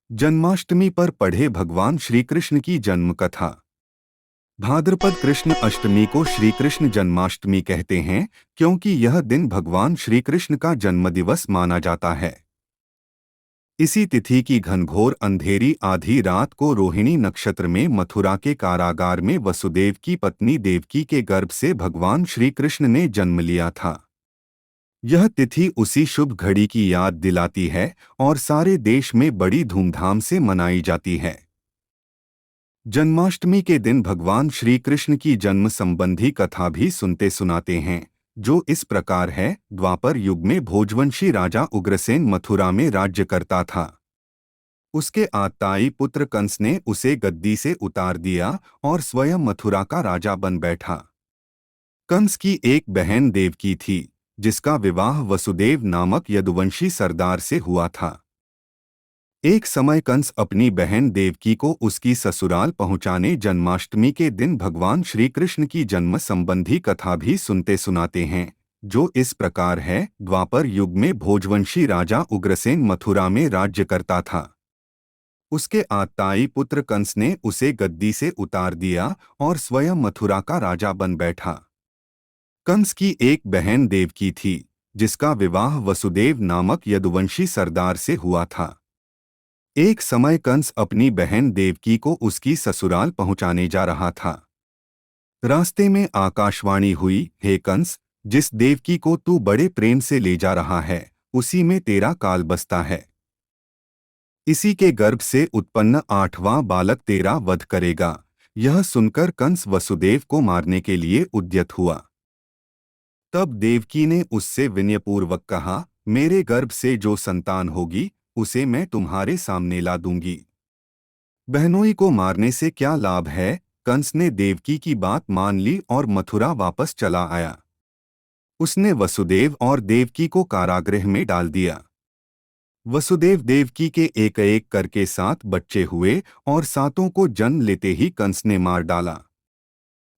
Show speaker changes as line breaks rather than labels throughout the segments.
जन्माष्टमी पर पढ़े भगवान श्री कृष्ण की जन्म कथा। भाद्रपद कृष्ण अष्टमी को श्री कृष्ण जन्माष्टमी कहते हैं क्योंकि यह दिन भगवान श्री कृष्ण का जन्मदिवस माना जाता है। इसी तिथि की घनघोर अंधेरी आधी रात को रोहिणी नक्षत्र में मथुरा के कारागार में वसुदेव की पत्नी देवकी के गर्भ से भगवान श्री कृष्ण ने जन्म लिया था। यह तिथि उसी शुभ घड़ी की याद दिलाती है और सारे देश में बड़ी धूमधाम से मनाई जाती है। जन्माष्टमी के दिन भगवान श्री कृष्ण की जन्म संबंधी कथा भी सुनते सुनाते हैं, जो इस प्रकार है। द्वापर युग में भोजवंशी राजा उग्रसेन मथुरा में राज्य करता था। उसके आताई पुत्र कंस ने उसे गद्दी से उतार दिया और स्वयं मथुरा का राजा बन बैठा। कंस की एक बहन देवकी थी, जिसका विवाह वसुदेव नामक यदुवंशी सरदार से हुआ था। एक समय कंस अपनी बहन देवकी को उसकी ससुराल पहुंचाने जन्माष्टमी के दिन भगवान श्री कृष्ण की जन्म संबंधी कथा भी सुनते सुनाते हैं, जो इस प्रकार है। द्वापर युग में भोजवंशी राजा उग्रसेन मथुरा में राज्य करता था। उसके आताई पुत्र कंस ने उसे गद्दी से उतार दिया और स्वयं मथुरा का राजा बन बैठा। कंस की एक बहन देवकी थी, जिसका विवाह वसुदेव नामक यदुवंशी सरदार से हुआ था। एक समय कंस अपनी बहन देवकी को उसकी ससुराल पहुंचाने जा रहा था। रास्ते में आकाशवाणी हुई, हे कंस, जिस देवकी को तू बड़े प्रेम से ले जा रहा है, उसी में तेरा काल बसता है। इसी के गर्भ से उत्पन्न 8वां बालक तेरा वध करेगा। यह सुनकर कंस वसुदेव को मारने के लिए उद्यत हुआ। तब देवकी ने उससे विनयपूर्वक कहा, मेरे गर्भ से जो संतान होगी, उसे मैं तुम्हारे सामने ला दूंगी। बहनोई को मारने से क्या लाभ है। कंस ने देवकी की बात मान ली और मथुरा वापस चला आया। उसने वसुदेव और देवकी को कारागृह में डाल दिया। वसुदेव देवकी के एक एक करके 7 बच्चे हुए और सातों को जन्म लेते ही कंस ने मार डाला।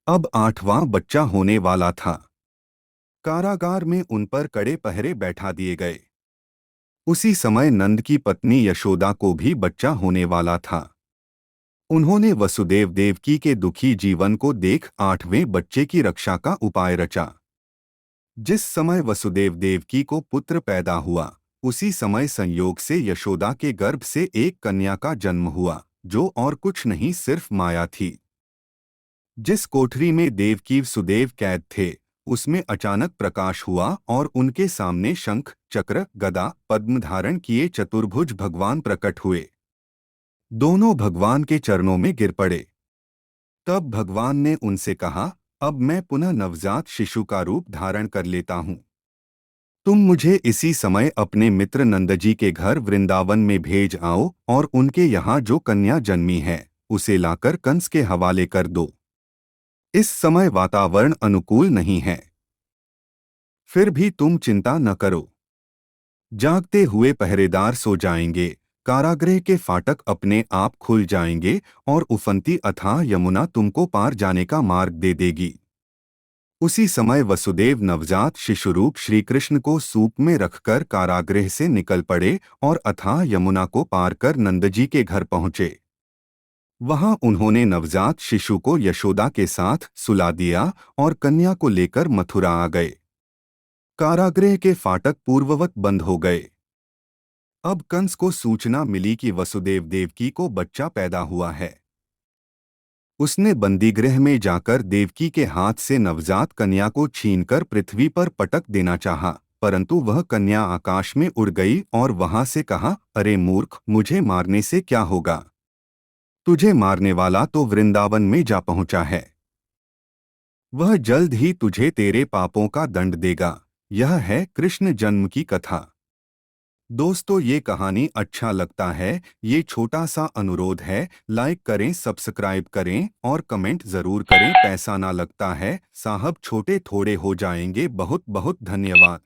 अब 8वां बच्चा होने वाला था। कारागार में उन पर कड़े पहरे बैठा दिए गए। उसी समय नंद की पत्नी यशोदा को भी बच्चा होने वाला था। उन्होंने वसुदेव देवकी के दुखी जीवन को देख 8वें बच्चे की रक्षा का उपाय रचा। जिस समय वसुदेव देवकी को पुत्र पैदा हुआ, उसी समय संयोग से यशोदा के गर्भ से एक कन्या का जन्म हुआ, जो और कुछ नहीं सिर्फ माया थी। जिस कोठरी में देवकी सुदेव कैद थे, उसमें अचानक प्रकाश हुआ और उनके सामने शंख, चक्र, गदा, पद्म धारण किए चतुर्भुज भगवान प्रकट हुए। दोनों भगवान के चरणों में गिर पड़े। तब भगवान ने उनसे कहा, अब मैं पुनः नवजात शिशु का रूप धारण कर लेता हूँ। तुम मुझे इसी समय अपने मित्र नंदजी के घर वृंदावन में भेज आओ और उनके यहाँ जो कन्या जन्मी है, उसे लाकर कंस के हवाले कर दो। इस समय वातावरण अनुकूल नहीं है। फिर भी तुम चिंता न करो। जागते हुए पहरेदार सो जाएंगे, कारागृह के फाटक अपने आप खुल जाएंगे और उफनती अथाह यमुना तुमको पार जाने का मार्ग दे देगी। उसी समय वसुदेव नवजात शिशुरूप श्रीकृष्ण को सूप में रखकर कारागृह से निकल पड़े और अथाह यमुना को पार कर नंदजी के घर पहुँचे। वहां उन्होंने नवजात शिशु को यशोदा के साथ सुला दिया और कन्या को लेकर मथुरा आ गए। कारागृह के फाटक पूर्ववत बंद हो गए। अब कंस को सूचना मिली कि वसुदेव देवकी को बच्चा पैदा हुआ है। उसने बंदीगृह में जाकर देवकी के हाथ से नवजात कन्या को छीनकर पृथ्वी पर पटक देना चाहा, परंतु वह कन्या आकाश में उड़ गई और वहां से कहा, अरे मूर्ख, मुझे मारने से क्या होगा? तुझे मारने वाला तो वृंदावन में जा पहुंचा है। वह जल्द ही तुझे तेरे पापों का दंड देगा। यह है कृष्ण जन्म की कथा। दोस्तों, ये कहानी अच्छा लगता है, ये छोटा सा अनुरोध है, लाइक करें, सब्सक्राइब करें और कमेंट ज़रूर करें। पैसा ना लगता है साहब, छोटे थोड़े हो जाएंगे। बहुत बहुत धन्यवाद।